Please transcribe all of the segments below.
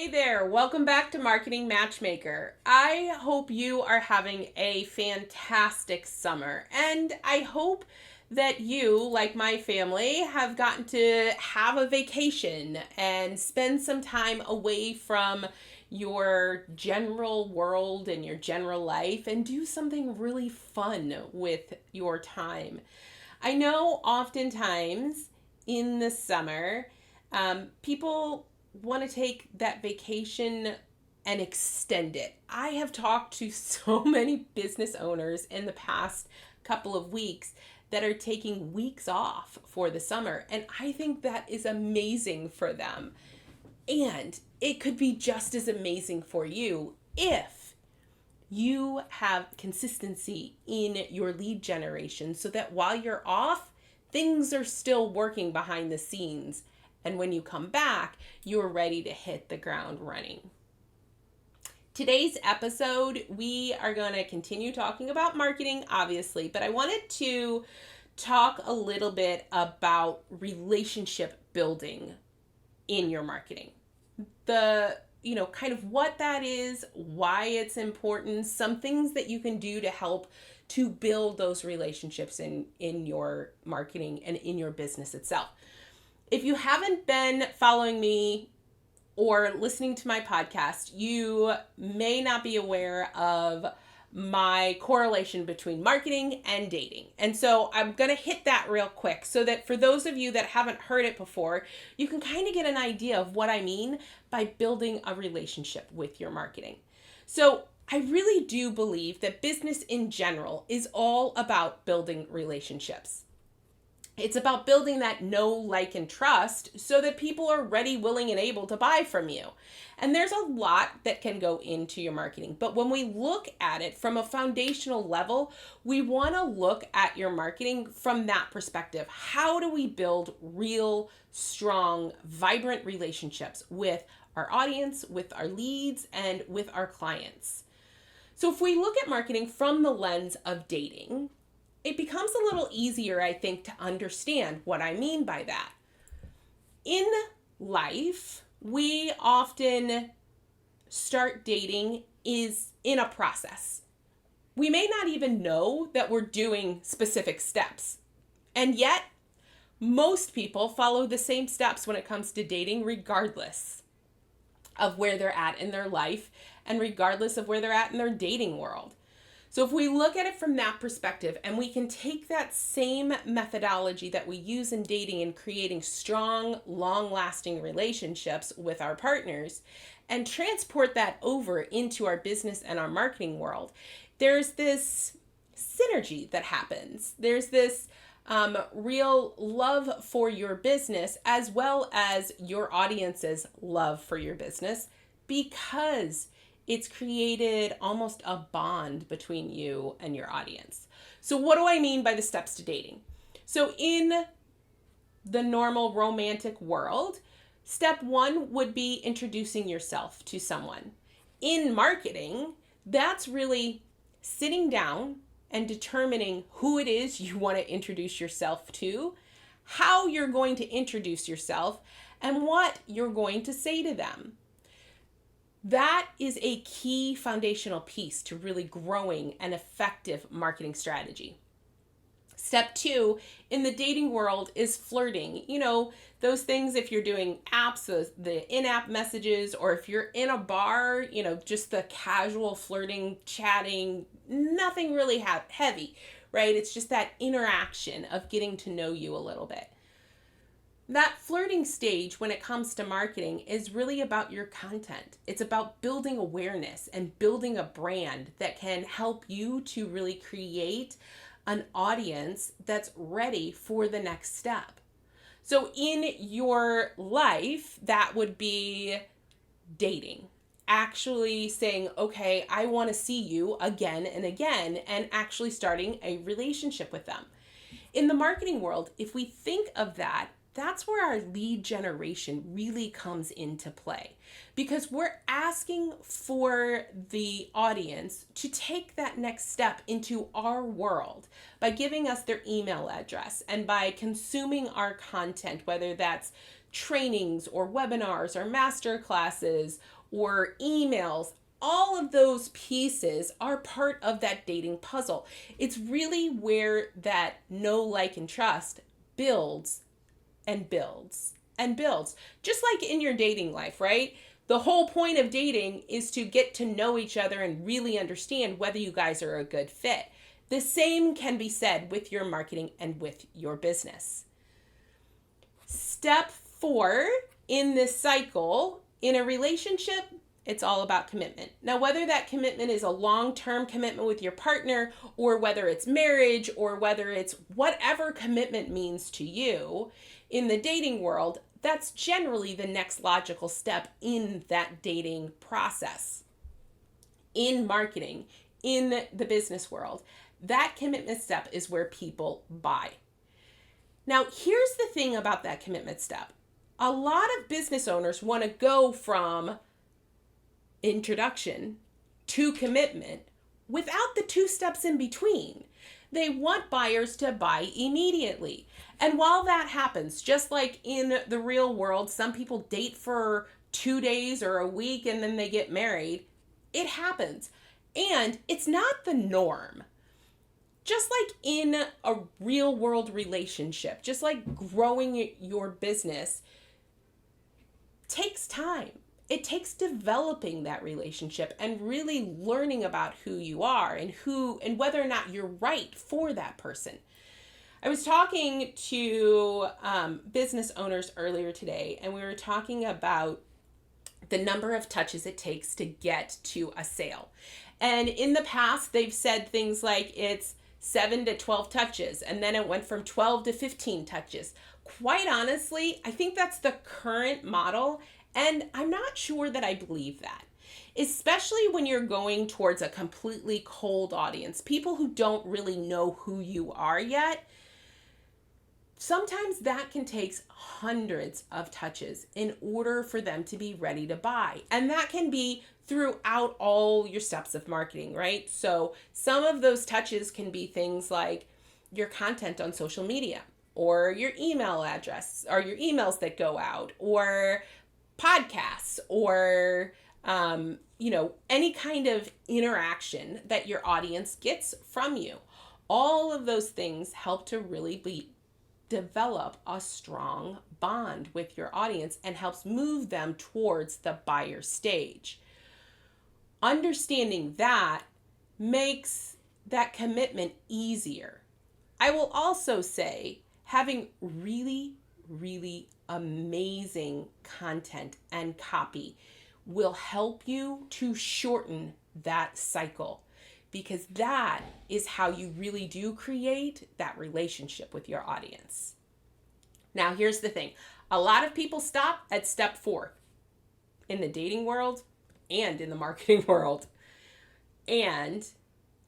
Hey there, welcome back to Marketing Matchmaker. I hope you are having a fantastic summer, and I hope that you, like my family, have gotten to have a vacation and spend some time away from your general world and your general life and do something really fun with your time. I know oftentimes in the summer, people want to take that vacation and extend it. I have talked to so many business owners in the past couple of weeks that are taking weeks off for the summer, and I think that is amazing for them. And it could be just as amazing for you if you have consistency in your lead generation so that while you're off, things are still working behind the scenes. And when you come back, you're ready to hit the ground running. Today's episode, we are going to continue talking about marketing, obviously, but I wanted to talk a little bit about relationship building in your marketing. Kind of what that is, why it's important, some things that you can do to help to build those relationships in your marketing and in your business itself. If you haven't been following me or listening to my podcast, you may not be aware of my correlation between marketing and dating. And so I'm going to hit that real quick so that for those of you that haven't heard it before, you can kind of get an idea of what I mean by building a relationship with your marketing. So I really do believe that business in general is all about building relationships. It's about building that know, like, and trust so that people are ready, willing, and able to buy from you. And there's a lot that can go into your marketing. But when we look at it from a foundational level, we want to look at your marketing from that perspective. How do we build real, strong, vibrant relationships with our audience, with our leads, and with our clients? So if we look at marketing from the lens of dating, it becomes a little easier, I think, to understand what I mean by that. In life, we often start dating is in a process. We may not even know that we're doing specific steps. And yet, most people follow the same steps when it comes to dating, regardless of where they're at in their life and regardless of where they're at in their dating world. So if we look at it from that perspective and we can take that same methodology that we use in dating and creating strong, long-lasting relationships with our partners and transport that over into our business and our marketing world, there's this synergy that happens. There's this real love for your business as well as your audience's love for your business because it's created almost a bond between you and your audience. So what do I mean by the steps to dating? So in the normal romantic world, step one would be introducing yourself to someone. In marketing, that's really sitting down and determining who it is you want to introduce yourself to, how you're going to introduce yourself, and what you're going to say to them. That is a key foundational piece to really growing an effective marketing strategy. Step two in the dating world is flirting. You know, those things if you're doing apps, the in-app messages, or if you're in a bar, just the casual flirting, chatting, nothing really heavy, right? It's just that interaction of getting to know you a little bit. That flirting stage when it comes to marketing is really about your content. It's about building awareness and building a brand that can help you to really create an audience that's ready for the next step. So in your life, that would be dating. Actually saying, okay, I want to see you again and again, and actually starting a relationship with them. In the marketing world, if we think of that, that's where our lead generation really comes into play because we're asking for the audience to take that next step into our world by giving us their email address and by consuming our content, whether that's trainings or webinars or master classes or emails. All of those pieces are part of that dating puzzle. It's really where that know, like, and trust builds and builds and builds. Just like in your dating life, right? The whole point of dating is to get to know each other and really understand whether you guys are a good fit. The same can be said with your marketing and with your business. Step 4 in this cycle, in a relationship, it's all about commitment. Now, whether that commitment is a long-term commitment with your partner, or whether it's marriage, or whether it's whatever commitment means to you in the dating world, that's generally the next logical step in that dating process. In marketing, in the business world, that commitment step is where people buy. Now, here's the thing about that commitment step. A lot of business owners want to go from introduction to commitment without the 2 steps in between. They want buyers to buy immediately. And while that happens, just like in the real world, some people date for 2 days or a week and then they get married. It happens. And it's not the norm. Just like in a real world relationship, just like growing your business takes time. It takes developing that relationship and really learning about who you are and whether or not you're right for that person. I was talking to business owners earlier today, and we were talking about the number of touches it takes to get to a sale. And in the past, they've said things like it's 7 to 12 touches, and then it went from 12 to 15 touches. Quite honestly, I think that's the current model, and I'm not sure that I believe that. Especially when you're going towards a completely cold audience, people who don't really know who you are yet. Sometimes that can take hundreds of touches in order for them to be ready to buy. And that can be throughout all your steps of marketing, right? So some of those touches can be things like your content on social media, or your email address, or your emails that go out, or podcasts, or any kind of interaction that your audience gets from you. All of those things help to really develop a strong bond with your audience and helps move them towards the buyer stage. Understanding that makes that commitment easier. I will also say having really amazing content and copy will help you to shorten that cycle, because that is how you really do create that relationship with your audience. Now, here's the thing. A lot of people stop at step 4 in the dating world and in the marketing world. And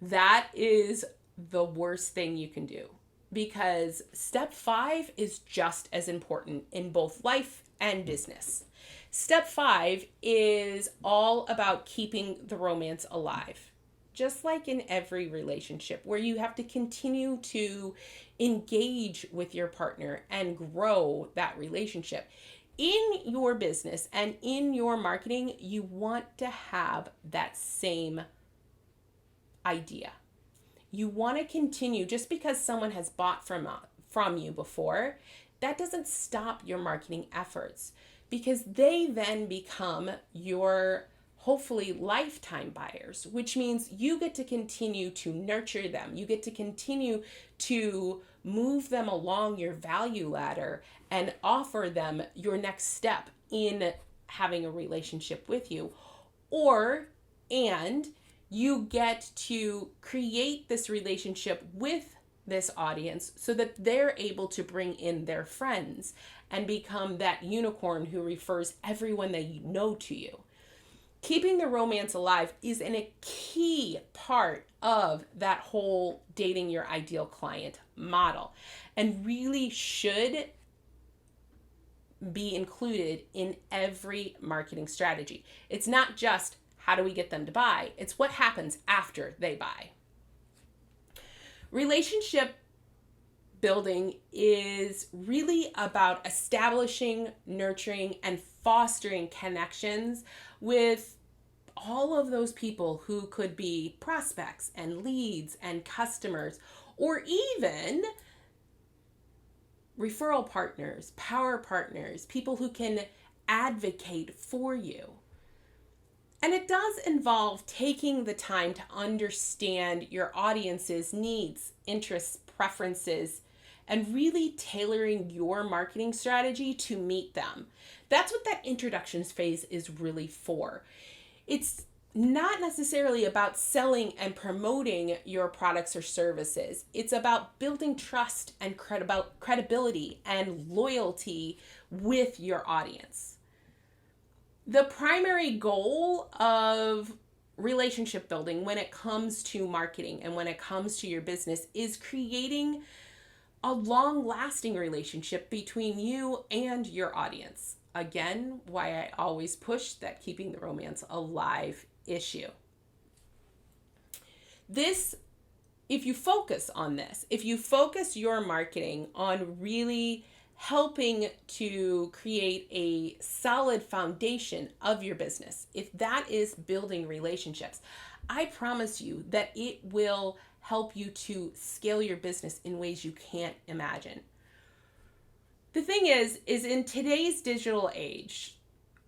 that is the worst thing you can do, because step 5 is just as important in both life and business. Step 5 is all about keeping the romance alive. Just like in every relationship, where you have to continue to engage with your partner and grow that relationship. In your business and in your marketing, you want to have that same idea. You want to continue. Just because someone has bought from you before, that doesn't stop your marketing efforts, because they then become your hopefully lifetime buyers, which means you get to continue to nurture them. You get to continue to move them along your value ladder and offer them your next step in having a relationship with you. And you get to create this relationship with this audience so that they're able to bring in their friends and become that unicorn who refers everyone they know to you. Keeping the romance alive is a key part of that whole dating your ideal client model, and really should be included in every marketing strategy. It's not just how do we get them to buy, it's what happens after they buy. Relationship building is really about establishing, nurturing, and fostering connections with all of those people who could be prospects and leads and customers, or even referral partners, power partners, people who can advocate for you. And it does involve taking the time to understand your audience's needs, interests, preferences, and really tailoring your marketing strategy to meet them. That's what that introductions phase is really for. It's not necessarily about selling and promoting your products or services. It's about building trust and credibility and loyalty with your audience. The primary goal of relationship building when it comes to marketing and when it comes to your business is creating a long-lasting relationship between you and your audience. Again, why I always push that keeping the romance alive issue. This, if you focus on this, if you focus your marketing on really helping to create a solid foundation of your business, if that is building relationships, I promise you that it will help you to scale your business in ways you can't imagine. The thing is in today's digital age,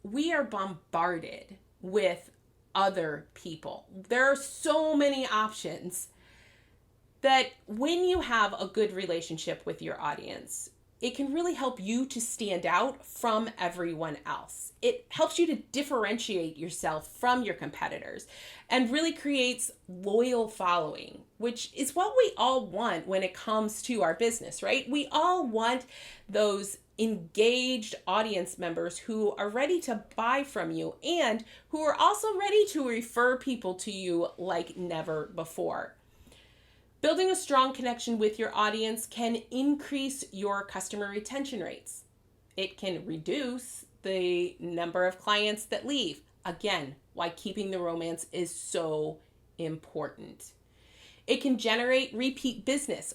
we are bombarded with other people. There are so many options that when you have a good relationship with your audience, it can really help you to stand out from everyone else. It helps you to differentiate yourself from your competitors and really creates loyal following, which is what we all want when it comes to our business, right? We all want those engaged audience members who are ready to buy from you and who are also ready to refer people to you like never before. Building a strong connection with your audience can increase your customer retention rates. It can reduce the number of clients that leave. Again, why keeping the romance is so important. It can generate repeat business.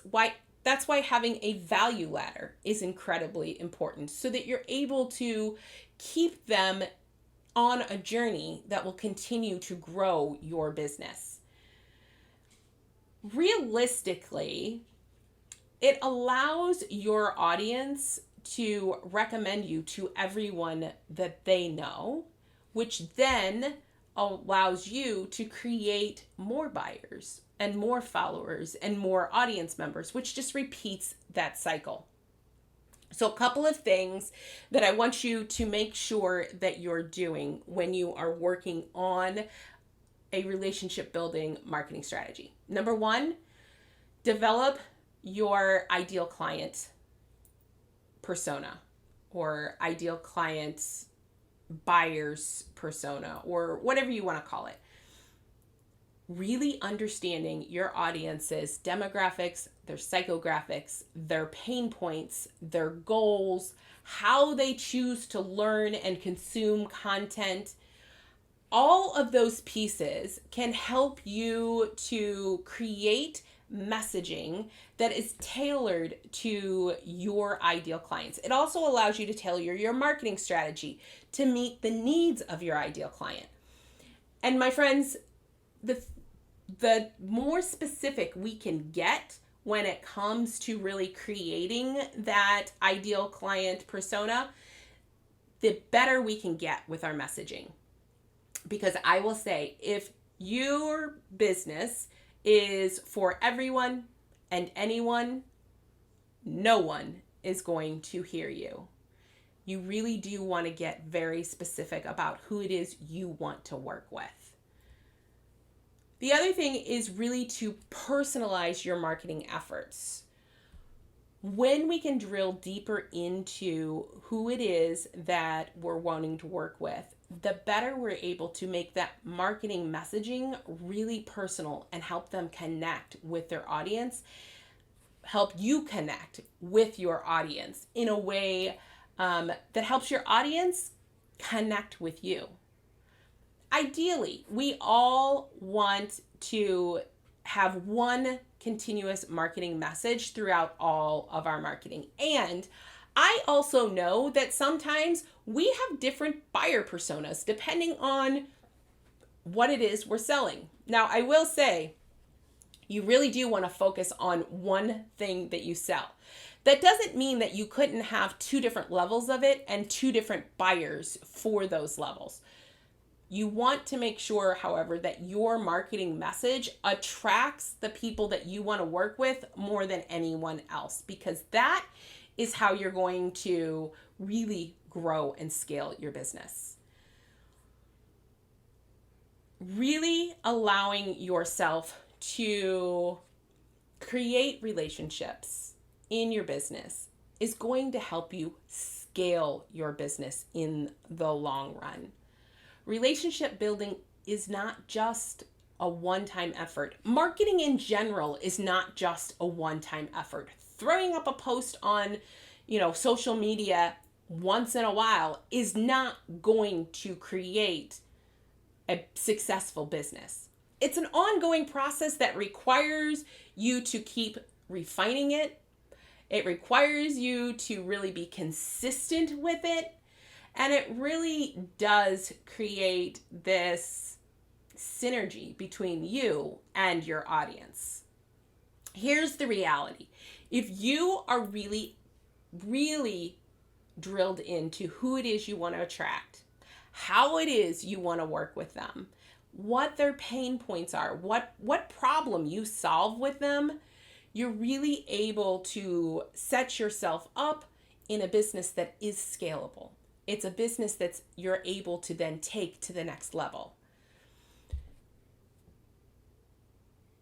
That's why having a value ladder is incredibly important, so that you're able to keep them on a journey that will continue to grow your business. Realistically, it allows your audience to recommend you to everyone that they know, which then allows you to create more buyers and more followers and more audience members, which just repeats that cycle. So a couple of things that I want you to make sure that you're doing when you are working on a relationship building marketing strategy. Number one, develop your ideal client persona or ideal client buyer's persona, or whatever you want to call it. Really understanding your audience's demographics, their psychographics, their pain points, their goals, how they choose to learn and consume content. All of those pieces can help you to create messaging that is tailored to your ideal clients. It also allows you to tailor your marketing strategy to meet the needs of your ideal client. And my friends, the more specific we can get when it comes to really creating that ideal client persona, the better we can get with our messaging. Because I will say, if your business is for everyone and anyone, no one is going to hear you. You really do want to get very specific about who it is you want to work with. The other thing is really to personalize your marketing efforts. When we can drill deeper into who it is that we're wanting to work with, the better we're able to make that marketing messaging really personal and help them connect with their audience, help you connect with your audience in a way that helps your audience connect with you. Ideally, we all want to have one continuous marketing message throughout all of our marketing. And I also know that sometimes we have different buyer personas depending on what it is we're selling. Now, I will say, you really do want to focus on one thing that you sell. That doesn't mean that you couldn't have two different levels of it and two different buyers for those levels. You want to make sure, however, that your marketing message attracts the people that you want to work with more than anyone else, because that is how you're going to really grow and scale your business. Really allowing yourself to create relationships in your business is going to help you scale your business in the long run. Relationship building is not just a one-time effort. Marketing in general is not just a one-time effort. Throwing up a post on, social media once in a while is not going to create a successful business. It's an ongoing process that requires you to keep refining it. It requires you to really be consistent with it. And it really does create this synergy between you and your audience. Here's the reality. If you are really, really drilled into who it is you want to attract, how it is you want to work with them, what their pain points are, what problem you solve with them, you're really able to set yourself up in a business that is scalable. It's a business that's you're able to then take to the next level.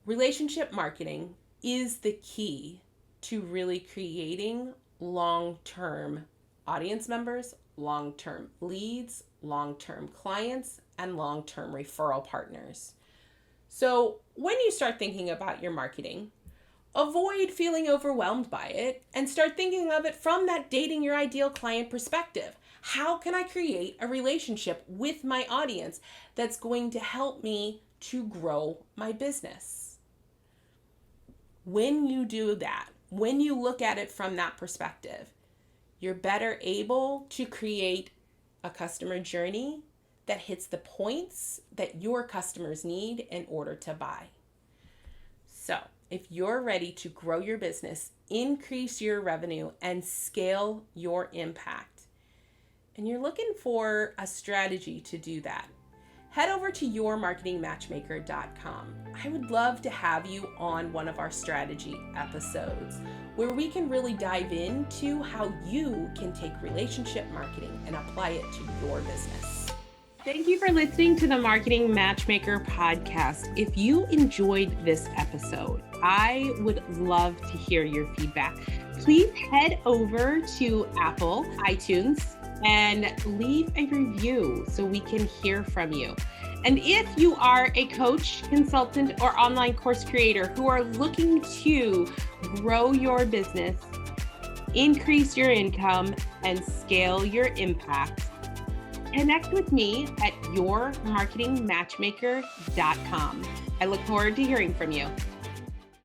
Relationship marketing is the key to really creating long-term audience members, long-term leads, long-term clients, and long-term referral partners. So when you start thinking about your marketing, avoid feeling overwhelmed by it and start thinking of it from that dating your ideal client perspective. How can I create a relationship with my audience that's going to help me to grow my business? When you do that, when you look at it from that perspective, you're better able to create a customer journey that hits the points that your customers need in order to buy. So, if you're ready to grow your business, increase your revenue, and scale your impact, and you're looking for a strategy to do that, head over to yourmarketingmatchmaker.com. I would love to have you on one of our strategy episodes where we can really dive into how you can take relationship marketing and apply it to your business. Thank you for listening to the Marketing Matchmaker podcast. If you enjoyed this episode, I would love to hear your feedback. Please head over to Apple, iTunes, and leave a review so we can hear from you. And if you are a coach, consultant, or online course creator who are looking to grow your business, increase your income, and scale your impact, connect with me at yourmarketingmatchmaker.com. I look forward to hearing from you.